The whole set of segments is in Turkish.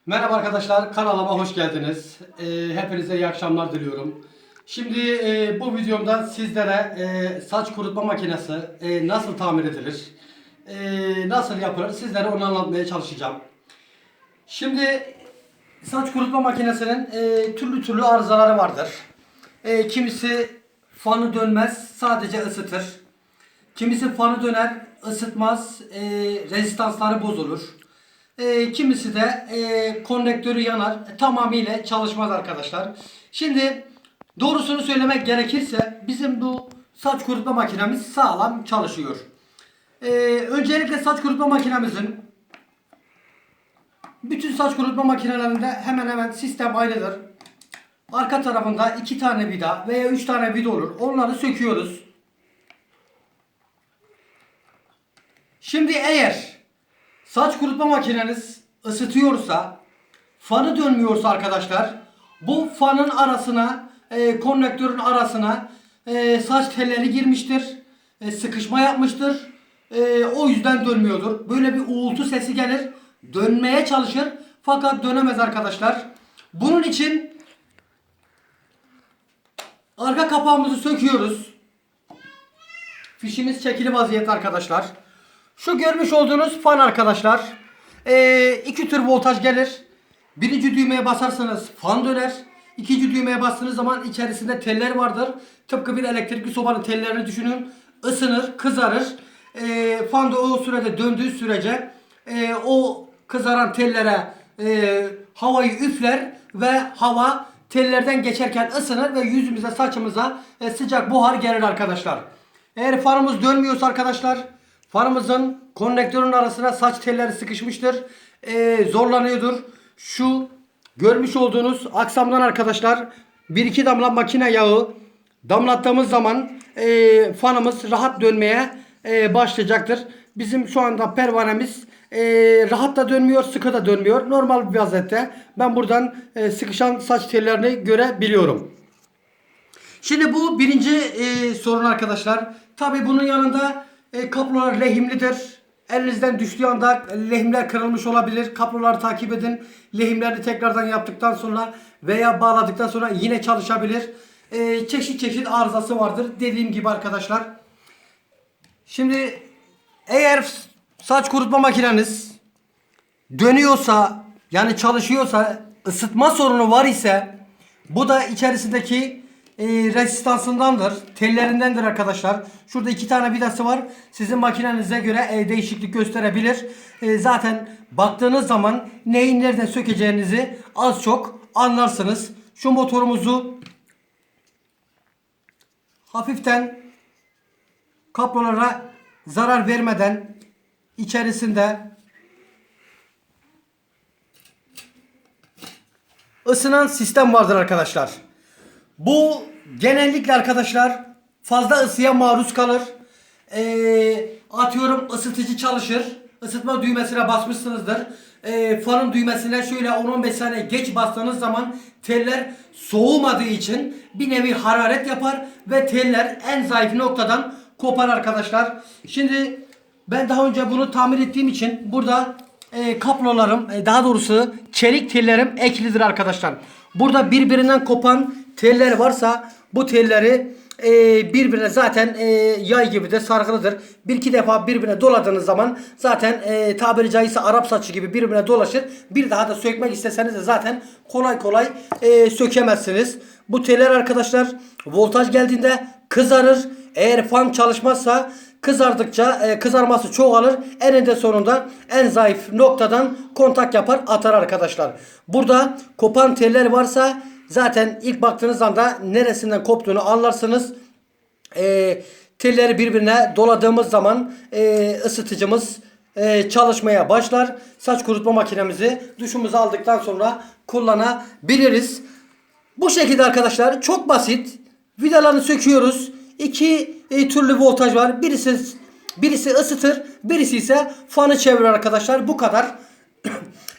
Merhaba arkadaşlar, kanalıma hoş geldiniz. Hepinize iyi akşamlar diliyorum. Şimdi bu videomda sizlere saç kurutma makinesi nasıl tamir edilir, nasıl yapılır sizlere onu anlatmaya çalışacağım. Şimdi saç kurutma makinesinin türlü türlü arızaları vardır. Kimisi fanı dönmez, sadece ısıtır. Kimisi fanı döner, ısıtmaz, rezistansları bozulur. Kimisi de konnektörü yanar, tamamıyla çalışmaz arkadaşlar. Şimdi doğrusunu söylemek gerekirse bizim bu saç kurutma makinemiz sağlam çalışıyor. Öncelikle saç kurutma makinemizin bütün saç kurutma makinelerinde hemen hemen sistem aynıdır. Arka tarafında 2 tane vida veya 3 tane vida olur. Onları söküyoruz. Şimdi eğer saç kurutma makineniz ısıtıyorsa, fanı dönmüyorsa arkadaşlar, bu fanın arasına, konnektörün arasına saç telleri girmiştir, sıkışma yapmıştır. O yüzden dönmüyordur. Böyle bir uğultu sesi gelir, dönmeye çalışır fakat dönemez arkadaşlar. Bunun için arka kapağımızı söküyoruz. Fişimiz çekili vaziyette arkadaşlar. Şu görmüş olduğunuz fan arkadaşlar. İki tür voltaj gelir. Birinci düğmeye basarsanız fan döner. İkinci düğmeye bastığınız zaman içerisinde teller vardır. Tıpkı bir elektrikli sobanın tellerini düşünün. Isınır, kızarır. Fan da o sürede döndüğü sürece o kızaran tellere havayı üfler ve hava tellerden geçerken ısınır ve yüzümüze, saçımıza sıcak buhar gelir arkadaşlar. Eğer fanımız dönmüyorsa arkadaşlar, fanımızın konnektörün arasına saç telleri sıkışmıştır. Zorlanıyordur. Şu görmüş olduğunuz aksamdan arkadaşlar 1-2 damla makine yağı damlattığımız zaman fanımız rahat dönmeye başlayacaktır. Bizim şu anda pervanemiz rahat da dönmüyor, sıkı da dönmüyor. Normal bir vaziyette ben buradan sıkışan saç tellerini görebiliyorum. Şimdi bu birinci sorun arkadaşlar. Tabi bunun yanında kablolar lehimlidir. Elinizden düştüğü anda lehimler kırılmış olabilir. Kabloları takip edin. Lehimlerini tekrardan yaptıktan sonra veya bağladıktan sonra yine çalışabilir. Çeşit çeşit arızası vardır. Dediğim gibi arkadaşlar. Şimdi eğer saç kurutma makineniz dönüyorsa, yani çalışıyorsa, ısıtma sorunu var ise bu da içerisindeki rezistansındandır. Tellerindendir arkadaşlar. Şurada 2 tane vidası var. Sizin makinenize göre değişiklik gösterebilir. Zaten baktığınız zaman neyi nereden sökeceğinizi az çok anlarsınız. Şu motorumuzu hafiften kablolara zarar vermeden içerisinde ısınan sistem vardır arkadaşlar. Bu genellikle arkadaşlar fazla ısıya maruz kalır. Atıyorum ısıtıcı çalışır. Isıtma düğmesine basmışsınızdır. Fanın düğmesine şöyle 10-15 saniye geç bastığınız zaman teller soğumadığı için bir nevi hararet yapar ve teller en zayıf noktadan kopar arkadaşlar. Şimdi ben daha önce bunu tamir ettiğim için burada kablolarım, daha doğrusu çelik tellerim eklidir arkadaşlar. Burada birbirinden kopan teller varsa bu telleri birbirine zaten yay gibi de sargılıdır. Bir iki defa birbirine doladığınız zaman zaten tabiri caizse Arap saçı gibi birbirine dolaşır. Bir daha da sökmek isteseniz de zaten kolay kolay sökemezsiniz. Bu teller arkadaşlar voltaj geldiğinde kızarır. Eğer fan çalışmazsa kızardıkça kızarması çoğalır. Eninde sonunda en zayıf noktadan kontak yapar, atar arkadaşlar. Burada kopan teller varsa zaten ilk baktığınız anda neresinden koptuğunu anlarsınız. Telleri birbirine doladığımız zaman ısıtıcımız çalışmaya başlar. Saç kurutma makinemizi duşumuzu aldıktan sonra kullanabiliriz. Bu şekilde arkadaşlar, çok basit. Vidalarını söküyoruz. İki türlü voltaj var. Birisi ısıtır, birisi ise fanı çevirir arkadaşlar. Bu kadar.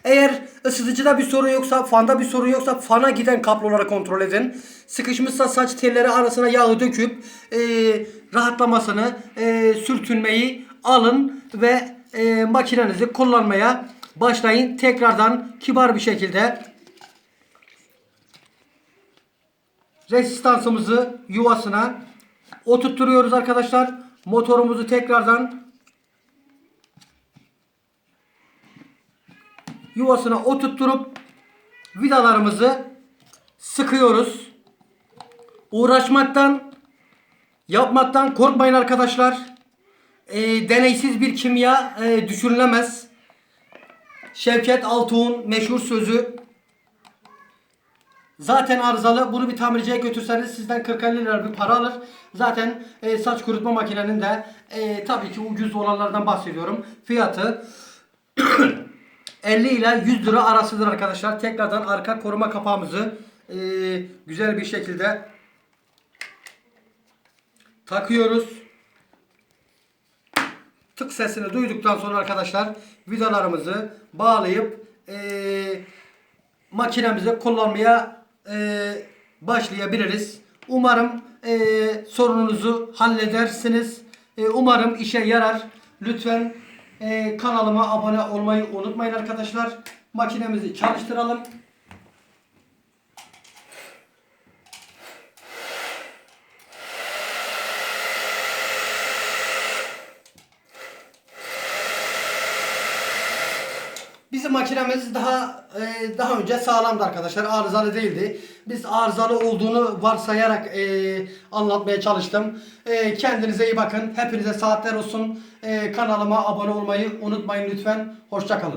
Eğer ısıtıcıda bir sorun yoksa, fanda bir sorun yoksa fana giden kabloları kontrol edin. Sıkışmışsa saç telleri arasına yağı döküp rahatlamasını, sürtünmeyi alın ve makinenizi kullanmaya başlayın. Tekrardan kibar bir şekilde rezistansımızı yuvasına oturtturuyoruz arkadaşlar. Motorumuzu tekrardan yuvasına oturtturup vidalarımızı sıkıyoruz. Uğraşmaktan, yapmaktan korkmayın arkadaşlar. Deneysiz bir kimya düşürülemez. Şevket Altuğ'un meşhur sözü. Zaten arızalı. Bunu bir tamirciye götürseniz sizden 40-50 lira bir para alır. Zaten saç kurutma makinenin de tabii ki ucuz olanlardan bahsediyorum. Fiyatı 50 ile 100 lira arasıdır arkadaşlar. Tekrardan arka koruma kapağımızı güzel bir şekilde takıyoruz. Tık sesini duyduktan sonra arkadaşlar vidalarımızı bağlayıp makinemizi kullanmaya başlayabiliriz. Umarım sorununuzu halledersiniz. Umarım işe yarar. Lütfen kanalıma abone olmayı unutmayın arkadaşlar. Makinemizi çalıştıralım. Bizim makinemiz daha önce sağlamdı arkadaşlar. Arızalı değildi. Biz arızalı olduğunu varsayarak anlatmaya çalıştım. Kendinize iyi bakın. Hepinize saatler olsun. Kanalıma abone olmayı unutmayın lütfen. Hoşça kalın.